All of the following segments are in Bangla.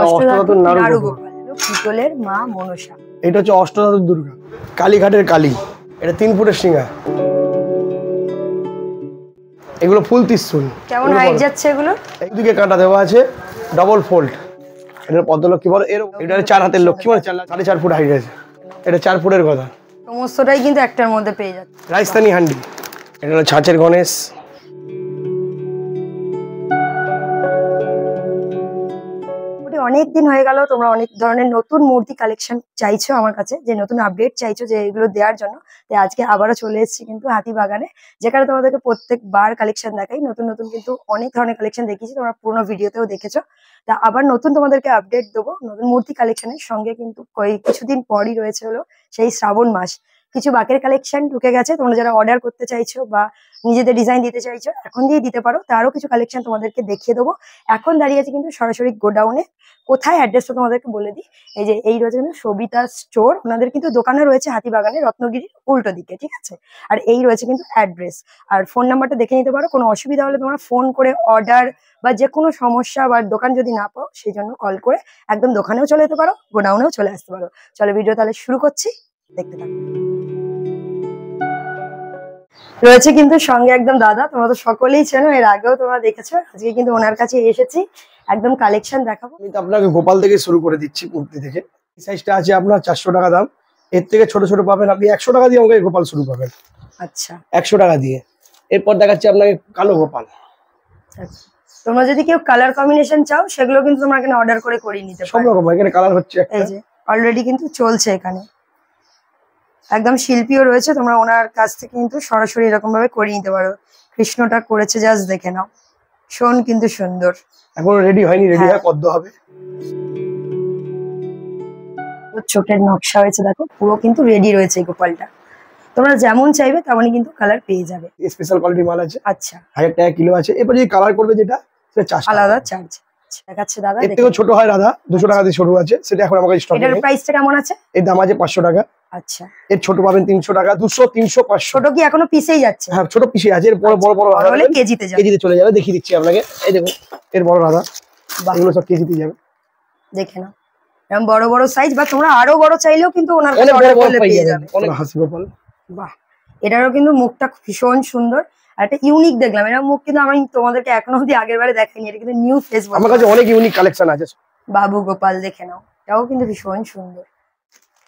অষ্টধাতুর নাড়ুগোপাল, পিতলের মা মনসা। এটা হচ্ছে অষ্টধাতুর দুর্গা, কালীঘাটের কালী। এটা 3 ফুটের সিংহা। এগুলো ফুল ত্রিশূল। কেমন হাইট যাচ্ছে এগুলো? একদিকে কাঁটা দেওয়া আছে, ডবল ফোল্ড। এটা পদ্মলক্ষ্মী বলে। এটা 4 হাতের লক্ষ্মী, মানে 4.5 ফুট হাইট আছে। এটা 4 ফুটের কথা। সমস্তটাই কিন্তু একটার মধ্যে পেয়ে যাচ্ছে। রাজস্থানী হান্ডি। এটা হলো ছাঁচের গণেশ। অনেকদিন হয়ে গেল, তোমরা অনেক ধরনের নতুন মূর্তি কালেকশন চাইছো আমার কাছে, যে নতুন আপডেট চাইছো যে এগুলো দেওয়ার জন্য। তাই আজকে আবারও চলে এসেছি কিন্তু হাতিবাগানে, যেখানে তোমাদেরকে প্রত্যেকবার কালেকশন দেখাই। নতুন নতুন কিন্তু অনেক ধরনের কালেকশন দেখিয়েছি, তোমরা পুরোনো ভিডিওতেও দেখেছো। তা আবার নতুন তোমাদেরকে আপডেট দেবো নতুন মূর্তি কালেকশনের সঙ্গে। কিন্তু কিছুদিন পরই রয়েছে হলো সেই শ্রাবণ মাস। কিছু বাকের কালেকশন ঢুকে গেছে, তোমরা যারা অর্ডার করতে চাইছো বা নিজেদের ডিজাইন দিতে চাইছো এখন দিয়ে দিতে পারো। তারও কিছু কালেকশন তোমাদেরকে দেখিয়ে দেবো। এখন দাঁড়িয়ে আছে কিন্তু সরাসরি গোডাউনে। কোথায় অ্যাড্রেসটা তোমাদেরকে বলে দিই। এই যে এই রয়েছে কিন্তু সবিতা স্টোর, ওনাদের কিন্তু দোকানে রয়েছে হাতিবাগানে, রত্নগিরির উল্টো দিকে, ঠিক আছে। আর এই রয়েছে কিন্তু অ্যাড্রেস, আর ফোন নাম্বারটা দেখে নিতে পারো। কোনো অসুবিধা হলে তোমরা ফোন করে অর্ডার বা যে কোনো সমস্যা বা দোকান যদি না পাও সেই জন্য কল করে একদম দোকানেও চলে যেতে পারো, গোডাউনেও চলে আসতে পারো। চলো ভিডিও তাহলে শুরু করছি, দেখতে থাকো। রয়েছে কিন্তু সঙ্গে একদম দাদা, তোমরা তো সকলেই চেনো, এর আগেও তোমরা দেখেছো। আজকে কিন্তু ওনার কাছে এসেছি, একদম কালেকশন দেখাবো। আমি তো আপনাকে গোপাল থেকে শুরু করে দিচ্ছি। মূর্তি থেকে এই সাইজটা আছে আপনার 400 টাকা দাম। এর থেকে ছোট ছোট পাবেন আপনি 100 টাকা দিয়ে। আমাকে গোপাল শুরু পাবেন। আচ্ছা, 100 টাকা দিয়ে। এরপর দেখাচ্ছি আপনাকে কালো গোপাল। আচ্ছা, তোমরা যদি কেউ কালার কম্বিনেশন চাও সেগুলো কিন্তু তোমরা এখানে অর্ডার করে করিয়ে নিতে সব পারো। রকম এখানে কালার হচ্ছে। এই যে অলরেডি কিন্তু চলছে এখানে, একদম শিল্পীও রয়েছে, তোমরা ওনার কাছ থেকে কিন্তু সরাসরি এরকম ভাবে করিয়ে নিতে পারো। কৃষ্ণটা করেছে, জাস্ট দেখে নাও, শোন কিন্তু সুন্দর। এখন রেডি হয়নি, রেডি হয় পদ্ম হবে। চোখের নকশা হয়েছে দেখো, পুরো কিন্তু রেডি রয়েছে এই গোপালটা। তোমরা যেমন চাইবে তেমনই কিন্তু কালার পেয়ে যাবে। স্পেশাল কোয়ালিটি মাল আছে। আচ্ছা, 1000 টাকা কিলো আছে। এরপর যদি কালার করবে যেটা, সেটা চার্জ আলাদা চার্জ দেখাচ্ছে দাদা। এর থেকেও ছোট হয় রাধা, 200 টাকা দিয়ে ছোট আছে, সেটা এখন আমাদের স্টকে নেই। এটার প্রাইসটা কেমন আছে? এর দাম আছে 500 টাকা। আচ্ছা, এর ছোট পাবেন 300 টাকা, 200, 300, 500। ছোট কি এখনো পিসেই যাচ্ছে? হ্যাঁ, ছোট পিসে আছে। এর বড় বড় রাধা হলে কেজিতে যাবে। কেজিতে চলে যাবে, দেখিয়ে দিচ্ছি আপনাকে। এই দেখুন এর বড় রাধা, এগুলো সব কেজিতে যাবে। দেখে নাও, এরকম বড় বড় সাইজ, বা তোমরা আরো বড় চাইলেও কিন্তু ওনার কাছে অর্ডার করলে পেয়ে যাবে। অনেক হাসি গোপাল। বাহ, এটারও কিন্তু মুখটা ভীষণ সুন্দর, আর একটা ইউনিক দেখলাম। এর মুখ কিন্তু আমি তোমাদেরকে এখনো অব্দি আগের বারে দেখাইনি, এটা কিন্তু নিউ ফেস। আমার কাছে অনেক ইউনিক কালেকশন আছে। বাবু গোপাল দেখে নাও, এটাও কিন্তু ভীষণ সুন্দর।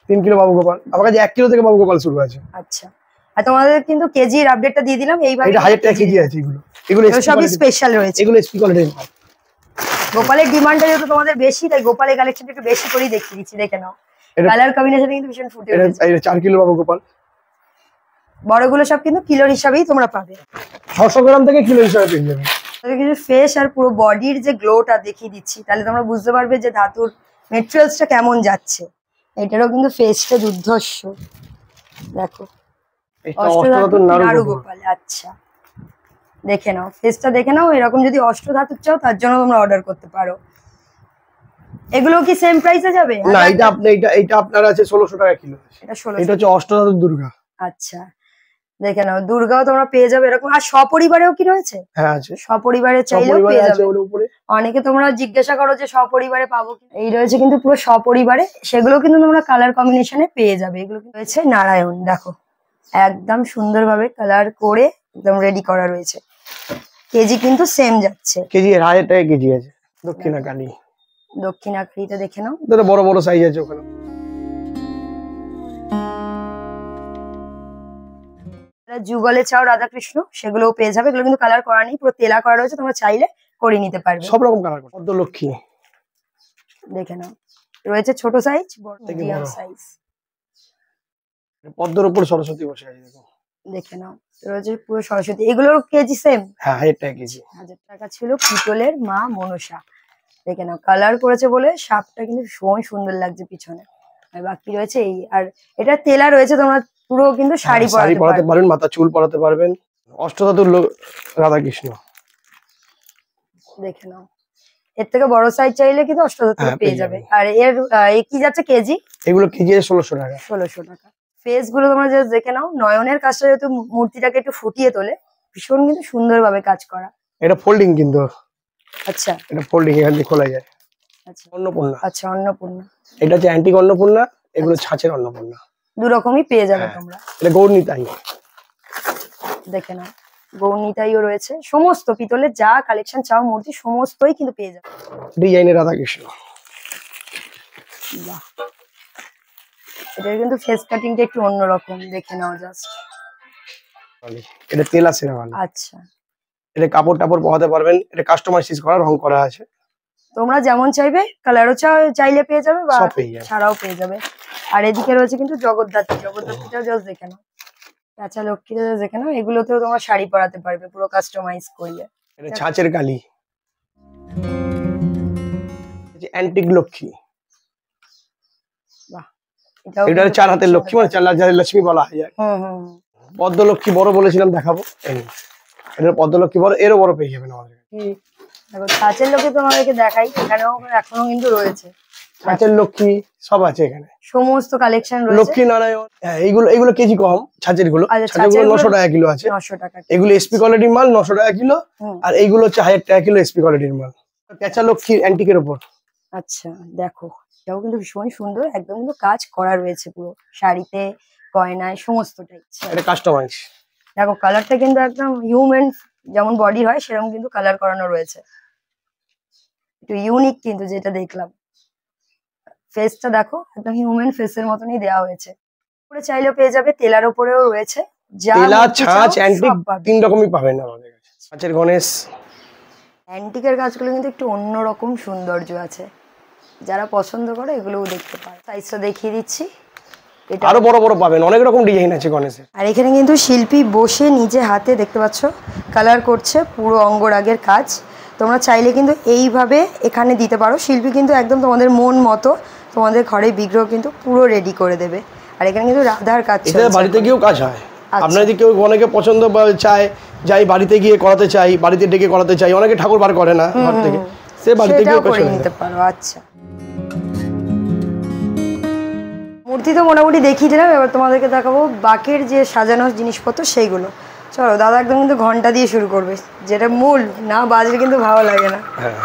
3 কিলো বাবু গোপাল। আমার কাছে 1 কিলো থেকে বাবু গোপাল শুরু আছে। আচ্ছা, আর তোমাদের কিন্তু কেজির আপডেটটা দিয়ে দিলাম। এইবার এটা 1000 টাকা কেজি আছে। এগুলো সবই স্পেশাল রয়েছে। এগুলো এসপি কোয়ালিটির মাল। গোপালের ডিমান্ডটা যেহেতু তোমাদের বেশি, তাই গোপালের কালেকশনটা একটু বেশি করেই দেখিয়ে দিচ্ছি। দেখে নাও, কালার কম্বিনেশন কিন্তু ভীষণ ফুটে উঠেছে। এটা 4 কিলো বাবু গোপাল। বড়গুলো সব কিন্তু কিলোর হিসাবেই তোমরা পাবে। 600 গ্রাম থেকে কিলো হিসাবে পেয়ে যাবেন। কিছু ফেস আর পুরো বডির যে গ্লোটা দেখিয়ে দিচ্ছি, তাহলে তোমরা বুঝতে পারবে যে ধাতুর মেটেরিয়ালসটা কেমন যাচ্ছে। এটারও কিন্তু ফেসটা দুর্ধর্ষ, দেখো। অষ্টধাতুর নাড়ুগোপাল। আচ্ছা, দেখে নাও ফেসটা, দেখে নাও। এরকম যদি অষ্টধাতুর চাও তার জন্য তোমরা অর্ডার করতে পারো। এগুলো কি সেম প্রাইসে যাবে? না, এটা আপনার আছে 1600 টাকা কিলো। এটা 1600। এটা হচ্ছে অষ্টধাতুর দুর্গা। আচ্ছা, দেখে নাও, দুর্গাও তোমরা পেয়ে যাবে এরকম। আর সপরিবারেও কি রয়েছে? হ্যাঁ আছে, সপরিবারে চাইলেও পেয়ে যাবে। উপরে অনেকে তোমরা জিজ্ঞাসা করো যে সপরিবারে পাবো কি। এই রয়েছে কিন্তু পুরো সপরিবারে, সেগুলো কিন্তু তোমরা কালার কম্বিনেশনে পেয়ে যাবে। এগুলো রয়েছে নারায়ণ, দেখো একদম সুন্দরভাবে কালার করে একদম রেডি করা রয়েছে। কেজি কিন্তু সেম যাচ্ছে। কেজি 1000 টাকা কেজি আছে। দক্ষিণা কালী। দক্ষিণা কালীটা দেখে নাও, বড় বড় সাইজ আছে ওখানে। যুগলে চাও রাধাকৃষ্ণ, সেগুলোও পেয়ে যাবে। এগুলো কিন্তু কালার করা নেই, পুরো তেলা করা রয়েছে, তোমরা চাইলে করে নিতে পারবে। সব রকম কালার। পদ্মলক্ষ্মী দেখে নাও, রয়েছে ছোট সাইজ, বড় মিডিয়াম সাইজ। পদ্মের উপর সরস্বতী বসে আছে, দেখো। দেখে নাও, রয়েছে পুরো সরস্বতী। এগুলোর কেজি সেম। হ্যাঁ, 1000 টাকা কেজি। 1000 টাকা ছিল পিতলের মা মনসা। দেখে নাও, কালার করেছে বলে সাপটা কিন্তু ভীষণ সুন্দর লাগছে পিছনে। আর বাকি রয়েছে এই, আর এটা তেলা রয়েছে, তোমরা পুরো কিন্তু শাড়ি পরাতে পারবেন, মাথা চুল পরাতে পারবেন। অষ্টধাতুর রাধাকৃষ্ণ। দেখে নাও, এর থেকে বড় সাইজ চাইলে কিন্তু অষ্টধাতুর পেয়ে যাবে। আর এর কি যাচ্ছে কেজি? এগুলো কেজি 1600 টাকা। 1600 টাকা। ফেস গুলো তোমরা জাস্ট দেখে নাও, নয়নের কাজটা যেহেতু মূর্তিটাকে একটু ফুটিয়ে তোলে, ভীষণ কিন্তু সুন্দরভাবে কাজ করা। এটা ফোল্ডিং কিন্তু। আচ্ছা, এটা ফোল্ডিং, এখান দিয়ে খোলা যায়। আচ্ছা অন্নপূর্ণা। আচ্ছা, অন্নপূর্ণা। এটা হচ্ছে অ্যান্টিক অন্নপূর্ণা, এগুলো ছাঁচের অন্নপূর্ণা। দু রকমই পেয়ে যাবে তোমরা। এটা গৌরনীতাই। দেখে নাও, গৌরনীতাইও রয়েছে। সমস্ত পিতলের যা কালেকশন চাও মূর্তি সমস্তই কিন্তু পেয়ে যাবে। ডিজাইনের রাধাকৃষ্ণ। বাহ, এটার কিন্তু ফেস কাটিংটা একটু অন্যরকম, দেখে নাও জাস্ট। এটা তেলা সেরাওয়ালি। আচ্ছা, এটা কাপড় টাপড় পরাতে পারবেন, এটা কাস্টমাইজ করা, রং করা আছে। তোমরা যেমন চাইবে কালারও চাইলে পেয়ে যাবে বা সব পেয়ে যাবে। ছাড়াও পেয়ে যাবে। আর এদিকে রয়েছে কিন্তু জগদ্ধাত্রী। জগদ্ধাত্রীটাও জাস্ট দেখে নাও, কাঁচা লক্ষ্মীটা জাস্ট দেখে নাও। এগুলোতেও তোমরা শাড়ি পরাতে পারবে পুরো কাস্টমাইজ করিয়ে। এটা ছাঁচের কালি, অ্যান্টিক লক্ষ্মী। বাহ, এটা 4 হাতের লক্ষ্মী, মানে 4 হাজার লক্ষ্মী বলা হয়। পদ্মলক্ষ্মী বড় বলেছিলাম, দেখাবো। এটা পদ্মলক্ষ্মী বড়, এরও বড় পেয়ে যাবেন আমাদের। দেখো ছাঁচের লক্ষ্মী তোমাদেরকে দেখাই, এখানেও এখনো কিন্তু রয়েছে ছাঁচের লক্ষ্মী, সব আছে এখানে, সমস্ত কালেকশন রয়েছে। লক্ষ্মী নারায়ণ। হ্যাঁ, এইগুলো কেজি কম, ছাঁচের গুলো। আচ্ছা, ছাঁচের গুলো 900 টাকা কিলো আছে। 900 টাকা। এগুলো এসপি কোয়ালিটির মাল, 900 টাকা কিলো। আর এইগুলো হচ্ছে 1000 টাকা কিলো এসপি কোয়ালিটির মাল। কাঁচা লক্ষ্মী অ্যান্টিকের উপর। আচ্ছা, দেখো এটাও কিন্তু ভীষণ সুন্দর, একদম কিন্তু কাজ করা রয়েছে পুরো শাড়িতে, গয়নায়, সমস্তটাই। এটা কাস্টমাইজ। দেখো কালারটা কিন্তু একদম হিউম্যান যেমন বডি হয় সেরকম কিন্তু কালার করানো রয়েছে। একটু ইউনিক কিন্তু যেটা দেখলাম, ফেসটা দেখো একদম হিউম্যান ফেসের মতনই দেওয়া হয়েছে। পুরো চাইলেও পেয়ে যাবে, তেলার উপরেও রয়েছে। তেলা, ছাঁচ, অ্যান্টিক 3 রকমই পাবেন আমাদের কাছে। ছাঁচের গণেশ। অ্যান্টিকের কাজগুলো কিন্তু একটু অন্যরকম সৌন্দর্য আছে, যারা পছন্দ করে এগুলোও দেখতে পারে। সাইজটা দেখিয়ে দিচ্ছি। এটা আরো বড় বড় পাবেন, অনেক রকম ডিজাইন আছে গণেশের। আর এখানে কিন্তু শিল্পী বসে নিজে হাতে দেখতে পাচ্ছ কালার করছে, পুরো অঙ্গরাগের কাজ। তোমরা চাইলে কিন্তু এইভাবে এখানে দিতে পারো। শিল্পী কিন্তু একদম তোমাদের মন মতো তোমাদের ঘরে বিগ্রহ কিন্তু পুরো রেডি করে দেবে। আর এখানে কিন্তু রাধার কাজ এটা বাড়িতে গিয়েও কাজ হয়। আচ্ছা। আপনারা যদি কেউ অনেকে পছন্দ বা চায়, যাই বাড়িতে গিয়ে করাতে চাই, বাড়িতে ডেকে করাতে চাই, অনেকে ঠাকুর বার করে না ঘর থেকে, সে বাড়িতে গিয়েও করে নিতে পারো। আচ্ছা, মূর্তি তো মোটামুটি দেখিয়ে দিলাম, এবার তোমাদেরকে দেখাবো বাকির যে সাজানোর জিনিসপত্র সেইগুলো। চলো, দাদা একদম কিন্তু ঘন্টা দিয়ে শুরু করবে, যেটা মূল না বাজলে কিন্তু ভালো লাগে না। হ্যাঁ,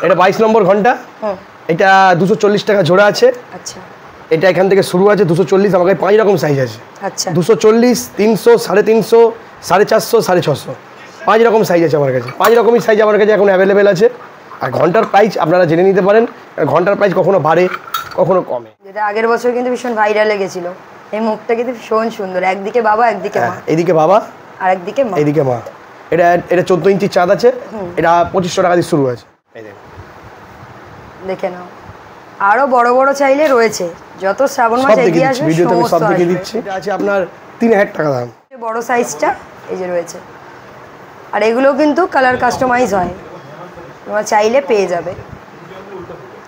এটা 22 নম্বর ঘন্টা। এটা 240 টাকা জোড়া আছে। আচ্ছা, এটা এখান থেকে শুরু আছে 240। আমার কাছে 5 রকম সাইজ আছে। আচ্ছা, 240, 300, 350, 450, 650, 5 রকম সাইজ আছে আমার কাছে। 5 রকমই সাইজ আমার কাছে এখন অ্যাভেলেবেল আছে। আর ঘন্টার প্রাইস আপনারা জেনে নিতে পারেন, ঘন্টার প্রাইস কখনো বাড়ে কখনো কমে। যেটা আগের বছর কিন্তু ভীষণ ভাইরালে গেছিল। এই মুখটা কিন্তু ভীষণ সুন্দর, একদিকে বাবা একদিকে মা। এদিকে বাবা আর একদিকে মা। এইদিকে মা। এটা 14 ইঞ্চির চাঁদ আছে। এটা 2500 টাকা দিয়ে শুরু আছে। দেখে নাও, আরো বড় বড় চাইলে রয়েছে, যত শ্রাবণ মাস এগিয়ে আসবে ভিডিওতে আমি সব সমস্ত দেখিয়ে আসবে। দিচ্ছি। এটা আছে আপনার 3000 টাকা দাম। বড় সাইজটা এই যে রয়েছে। আর এগুলো কিন্তু কালার কাস্টমাইজ হয়, তোমরা চাইলে পেয়ে যাবে।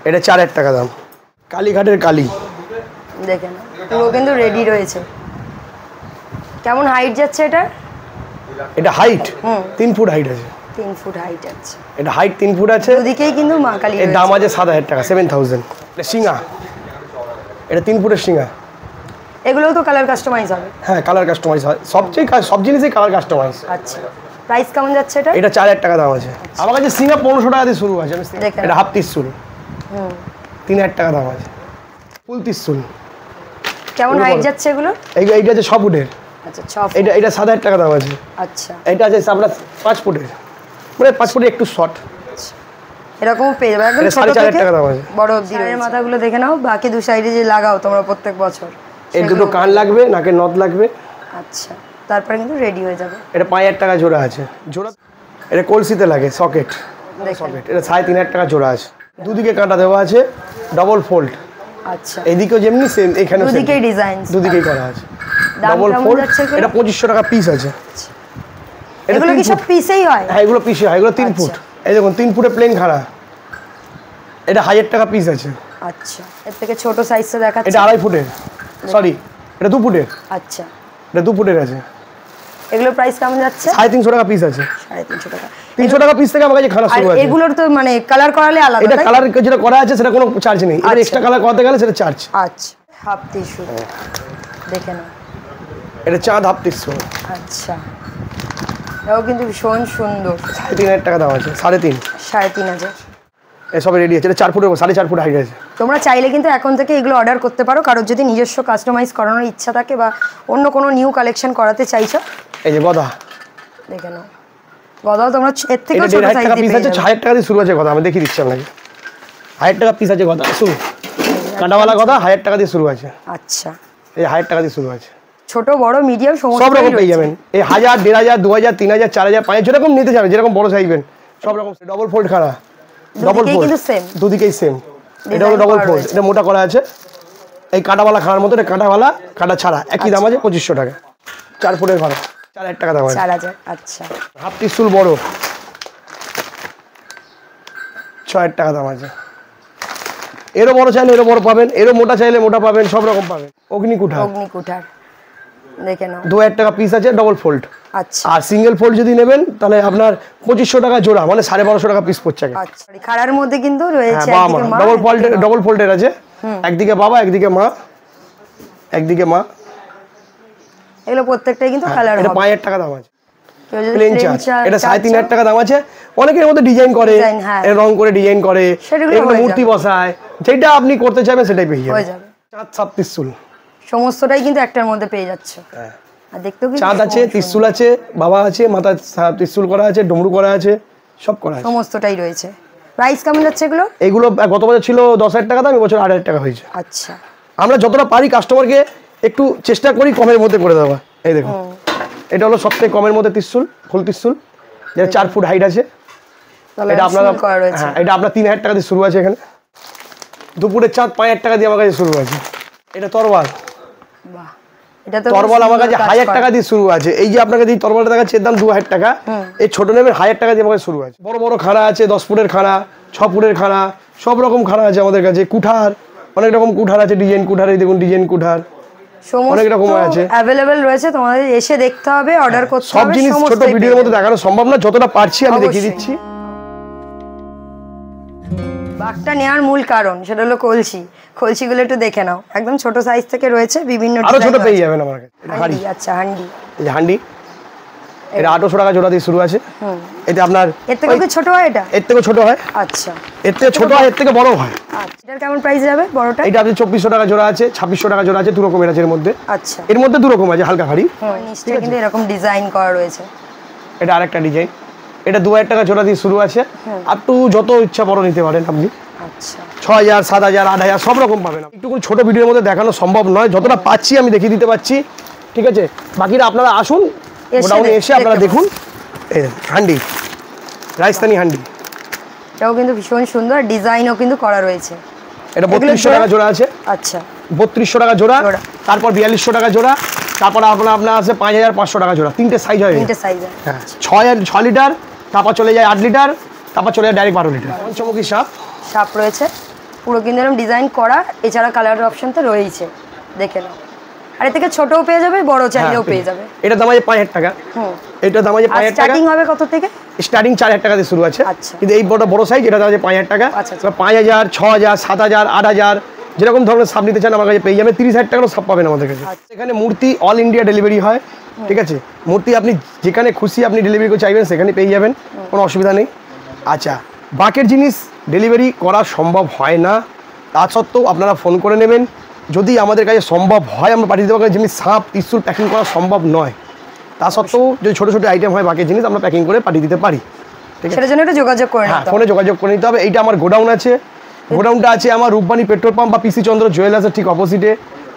এটা 4000 টাকা দাম। কালীঘাটের কালী। দেখে নাও, পুরো কিন্তু রেডি রয়েছে। কেমন হাইট যাচ্ছে এটা? এটা হাইট 3 ফুট হাইট আছে। 3 ফুট হাইট আছে। এটা হাইট 3 ফুট আছে। দুদিকেই কিন্তু মা কালী। এর দাম আছে 7000 টাকা, 7000। এটা সিঙ্গা, এটা 3 ফুটের সিঙ্গা। এগুলোও তো কালার কাস্টমাইজ হবে। হ্যাঁ, কালার কাস্টমাইজ হয়, সব জিনিসই কালার কাস্টমাইজ। আচ্ছা, প্রাইস কেমন যাচ্ছে এটা? এটা 4000 টাকা দাম আছে। আমার কাছে সিঙ্গা 1500 টাকা দিয়ে শুরু আছে। এটা হাফ ত্রিশূল, 3000 টাকা দাম আছে। ফুল ত্রিশূল। কেমন হাইট যাচ্ছে এগুলো? এইটা আছে 6 ফুটের। আচ্ছা, 6 ফুট। এটা 7000 টাকা দাম আছে। আচ্ছা, এটা আছে আপনার 5 ফুটের, মানে 5 ফুটের একটু শর্ট। এরকম পেয়ে যাবে একদম ছোট 4500 থেকে টাকা দাম আছে। বড় অবধি। এর মাথাগুলো দেখে নাও, বাকি দু সাইডে যে লাগাও তোমরা প্রত্যেক বছর, এর দুটো কান লাগবে, নাকের নথ লাগবে। আচ্ছা, তারপরে কিন্তু রেডি হয়ে যাবে। এটা 5000 টাকা জোড়া আছে। জোড়া এটা কলসিতে লাগে, সকেট। এটা 3500 টাকা জোড়া আছে। দুদিকে কাঁটা দেওয়া আছে, ডবল ফোল্ড। আচ্ছা, এদিকেও যেমনি সেম, এখানেও সেম, দুদিকেই ডিজাইন, দুদিকেই করা আছে। দাম ডবল কেমন ফোল্ড। যাচ্ছে এগুলো? এটা 2500 টাকা পিস আছে। এগুলো কি সব পিসেই হয়? হ্যাঁ, এগুলো পিসে হয়। এগুলো 3 ফুট। এই দেখুন 3 ফুটে প্লেন খাড়া। এটা 1000 টাকা পিস আছে। আচ্ছা, এর থেকে ছোট সাইজটা দেখাচ্ছি। এটা 2.5 ফুটের, সরি এটা 2 ফুটের। আচ্ছা, এটা 2 ফুটের আছে। এগুলো প্রাইস কেমন যাচ্ছে? 350 টাকা পিস আছে। 350 টাকা। 300 টাকা পিস থেকে আমার কাছে খানা আর শুরু আছে। এগুলোর তো মানে কালার করালে আলাদা, এটা তাই? কালার যেটা করা আছে সেটা কোনো চার্জ নেই। এর এক্সট্রা কালার করতে গেলে সেটা চার্জ। আচ্ছা, হাফ টিস্যু দেখে নাও। এটা চাঁদ হাফ ত্রিশূল। আচ্ছা, এটাও কিন্তু ভীষণ সুন্দর। 3,500 টাকা দাম আছে। 3.5 3,500 এসব রেডি আছে। এটা 4 ফুটের 4.5 ফুট হাইট আছে। তোমরা চাইলে কিন্তু এখন থেকে এগুলো অর্ডার করতে পারো, কারোর যদি নিজস্ব কাস্টমাইজ করানোর ইচ্ছা থাকে বা অন্য কোনো নিউ কালেকশন করাতে চাইছো। এই যে গদা দেখে নাও, গদাও তোমরা এর থেকে ছোট 1,500 সাইজ টাকা দিয়ে পিস আছে। 1,000 টাকা দিয়ে শুরু আছে গদা। আমি দেখিয়ে দিচ্ছি আপনাকে। 1,000 টাকা পিস আছে গদা শুরু। কাঁটাওয়ালা গদা 1,000 টাকা দিয়ে শুরু আছে। আচ্ছা, এই 1,000 টাকা দিয়ে শুরু আছে। ছোট বড় মিডিয়াম সব রকম পেয়ে যাবেন। এই 1,000, 1,500, 2,000, 3,000, 4,000, 5,000 যেরকম নিতে যাবেন, যেরকম বড় চাইবেন সব রকম। ডবল ফোল্ড খাড়া, ডবল ফোল্ড কিন্তু সেম, দুদিকেই সেম। এটা হলো ডবল ফোল্ড, এটা মোটা করা আছে। এই কাঁটাওয়ালা খাড়ার মতো, এটা কাঁটাওয়ালা কাঁটা ছাড়া একই দাম আছে 2,500 টাকা। 4 ফুটের ঘর 4,000 টাকা দাম আছে। 4,000। আচ্ছা, হাফ ত্রিশুল বড় 6,000 টাকা দাম আছে। এরও বড় চাইলে এরও বড় পাবেন, এরও মোটা চাইলে মোটা পাবেন, সব রকম পাবেন। অগ্নিকুঠার দেখে নাও 2,000 টাকা পিস আছে ডবল ফোল্ড। আচ্ছা, আর সিঙ্গেল ফোল্ড যদি নেবেন তাহলে আপনার 2,500 টাকা জোড়া, মানে 1,250 টাকা পিস পড়ছে। আচ্ছা, খাড়ার মধ্যে কিন্তু রয়েছে ডবল ফোল্ডের আছে। একদিকে বাবা, একদিকে মা, একদিকে মা। এগুলো প্রত্যেকটাই কিন্তু কালার হবে। এটা 5,000 টাকা দাম আছে। প্লেন চার্জ এটা 3,500 টাকা দাম আছে। অনেকের মধ্যে ডিজাইন করে, রং করে ডিজাইন করে, এগুলো মূর্তি বসায়। যেটা আপনি করতে চাইবেন সেটাই পেয়ে যাবেন। চাঁদ 7 ত্রিশুল সমস্তটাই কিন্তু একটার মধ্যে পেয়ে যাচ্ছে। আর দেখতেও কিন্তু চাঁদ আছে, ত্রিশুল আছে, বাবা আছে, মাথা ত্রিশুল করা আছে, ডমরু করা আছে, সব করা আছে। সমস্তটাই রয়েছে। প্রাইস কেমন যাচ্ছে এগুলো? এগুলো গত বছর ছিল 10,000 টাকা দাম, এবছর 8,000 টাকা হয়েছে। আচ্ছা, আমরা যতটা পারি কাস্টমারকে একটু চেষ্টা করি কমের মধ্যে করে দেওয়া। এই দেখুন, এটা হলো সবথেকে কমের মধ্যে ত্রিশুল, ফুল ত্রিশুল, যেটা 4 ফুট হাইট আছে। এটা আপনারা হ্যাঁ, এটা আপনার 3,000 টাকা দিয়ে শুরু আছে। এখানে দুপুরের চাঁদ 5,000 টাকা দিয়ে আমার কাছে শুরু আছে। এটা তরবাল, তরবাল আমার কাছে 1,000 টাকা দিয়ে শুরু আছে। এই যে আপনাকে যে তরবালটা দেখাচ্ছে এর দাম 2,000 টাকা। এই ছোট নেবেন 1,000 টাকা দিয়ে আমার কাছে শুরু আছে। বড় বড় খাড়া আছে, 10 ফুটের খাড়া, 6 ফুটের খাড়া, সব রকম খাড়া আছে আমাদের কাছে। কুঠার, অনেক রকম কুঠার আছে, ডিজাইন কুঠার। এই দেখুন ডিজাইন কুঠার অনেক রকম আছে, अवेलेबल রয়েছে। তোমাদের এসে দেখতে হবে, অর্ডার করতে হবে। সব জিনিস ছোট ভিডিওর মধ্যে দেখানো সম্ভব না, যতটা পারছি আমি দেখিয়ে দিচ্ছি। বাঘটা নেওয়ার মূল কারণ সেটা হলো কলসিগুলো একটু দেখে নাও। একদম ছোট সাইজ থেকে রয়েছে, বিভিন্ন আরো ছোট পেয়ে যাবেন আমার কাছে। হাঁড়ি, আচ্ছা হাঁড়ি, এই যে হাঁড়ি, এটা 800 টাকা জোড়া দিয়ে শুরু আছে। এটা আপনার এর থেকে কি ছোট হয়? এটা এর থেকে ছোট হয়। আচ্ছা, এর থেকে ছোট হয়, এর থেকে বড় হয়। আচ্ছা, এটার কেমন প্রাইস যাবে বড়টা? এটা আপনি 2,400 টাকা জোড়া আছে, 2,600 টাকা জোড়া আছে, দু রকমের আছে এর মধ্যে। আচ্ছা, এর মধ্যে দু রকম আছে, হালকা হাঁড়ি। নিচে কিন্তু এরকম ডিজাইন করা রয়েছে। এটা আরেকটা ডিজাইন। এটা 2,000 টাকা জোড়া দিয়ে শুরু আছে। আপ টু যত ইচ্ছা বড় নিতে পারেন আপনি। আচ্ছা, 6,000, 7,000, 8,000 সব রকম পাবেন। একটু ছোট ভিডিওর মধ্যে দেখানো সম্ভব নয়, যতটা পাচ্ছি আমি দেখিয়ে দিতে পারছি। ঠিক আছে, বাকিরা আপনারা আসুন গোডাউনে এসে আপনারা দেখুন। এই হান্ডি, রাজস্থানি হান্ডি, এটাও কিন্তু ভীষণ সুন্দর, ডিজাইনও কিন্তু করা রয়েছে। এটা 3,200 টাকা জোড়া আছে। আচ্ছা, 3,200 টাকা জোড়া, তারপর 4,200 টাকা জোড়া, তারপর আপনার আছে 5,500 টাকা জোড়া। তিনটে সাইজ হয়। তিনটে সাইজ, হ্যাঁ, 6 লিটার, তারপর চলে যায় 8 লিটার, তারপর চলে যায় ডাইরেক্ট 12 লিটার। পঞ্চমুখী সাপ রয়েছে, পুরো কিন্তু এরকম ডিজাইন করা। এছাড়া কালার অপশন তো রয়েছে, দেখে নাও। আর এর থেকে ছোটও পেয়ে যাবে, বড় চাইলেও পেয়ে যাবে। এটা দাম আছে 5,000 টাকা। এটা দাম আছে 5,000 টাকা। স্টার্টিং হবে কত থেকে? স্টার্টিং 4,000 টাকা দিয়ে শুরু আছে। আচ্ছা, কিন্তু এই বড় সাইজ এটা দাম আছে 5,000 টাকা। 5,000, 6,000, 7,000, 8,000 যেরকম ধরনের সাপ নিতে চান আমার কাছে পেয়ে যাবেন। 30,000 টাকারও সাপ পাবেন আমাদের কাছে। এখানে মূর্তি অল ইন্ডিয়া ডেলিভারি হয়। ঠিক আছে, মূর্তি আপনি যেখানে খুশি আপনি ডেলিভারি করে চাইবেন সেখানে পেয়ে যাবেন, কোনো অসুবিধা নেই। আচ্ছা, বাকের জিনিস ডেলিভারি করা সম্ভব হয় না, তা সত্ত্বেও আপনারা ফোন করে নেবেন। যদি আমাদের কাছে সম্ভব হয় আমরা পাঠিয়ে দেবো। যেমনি সাপ ত্রিশুল প্যাকিং করা সম্ভব নয়, তা সত্ত্বেও যদি ছোটো ছোটো আইটেম হয় বাকের জিনিস আমরা প্যাকিং করে পাঠিয়ে দিতে পারি। ঠিক আছে, সেটার জন্য একটু যোগাযোগ করে নিতে হবে। ফোনে যোগাযোগ করে নিতে হবে। এইটা আমার গোডাউন আছে। গোডাউনটা আছে আমার রূপবাণী পেট্রোল পাম্প বা পিসি চন্দ্র জুয়েলার্সের ঠিক অপোজিটে।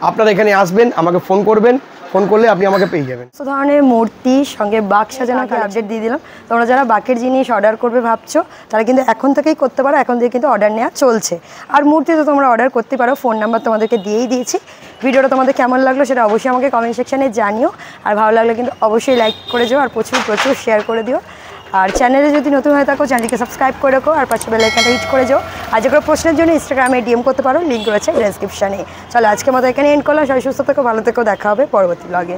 আপনারা এখানে আসবেন, আমাকে ফোন করবেন, ফোন করলে আপনি আমাকে পেয়ে যাবেন। সব ধরনের মূর্তির সঙ্গে বাঘ সাজানোকে আপডেট দিয়ে দিলাম। তোমরা যারা বাকের জিনিস অর্ডার করবে ভাবছো তারা কিন্তু এখন থেকেই করতে পারো, এখন থেকে কিন্তু অর্ডার নেওয়া চলছে। আর মূর্তি তো তোমরা অর্ডার করতে পারো, ফোন নাম্বার তোমাদেরকে দিয়েই দিয়েছি। ভিডিওটা তোমাদের কেমন লাগলো সেটা অবশ্যই আমাকে কমেন্ট সেকশানে জানিও। আর ভালো লাগলে কিন্তু অবশ্যই লাইক করে যাও, আর প্রচুর শেয়ার করে দিও। আর চ্যানেলে যদি নতুন হয়ে থাকো চ্যানেলকে সাবস্ক্রাইব করে রাখো, আর পাশে বেল আইকনটা হিট করে যাও। আর যে কোনো প্রশ্নের জন্য ইনস্টাগ্রামে ডিএম করতে পারো, লিঙ্ক রয়েছে ডেসক্রিপশানে। চলো আজকের মতো এখানে এন্ড করলাম। সবাই সুস্থ থেকো, ভালো থেকো, দেখা হবে পরবর্তী ব্লগে।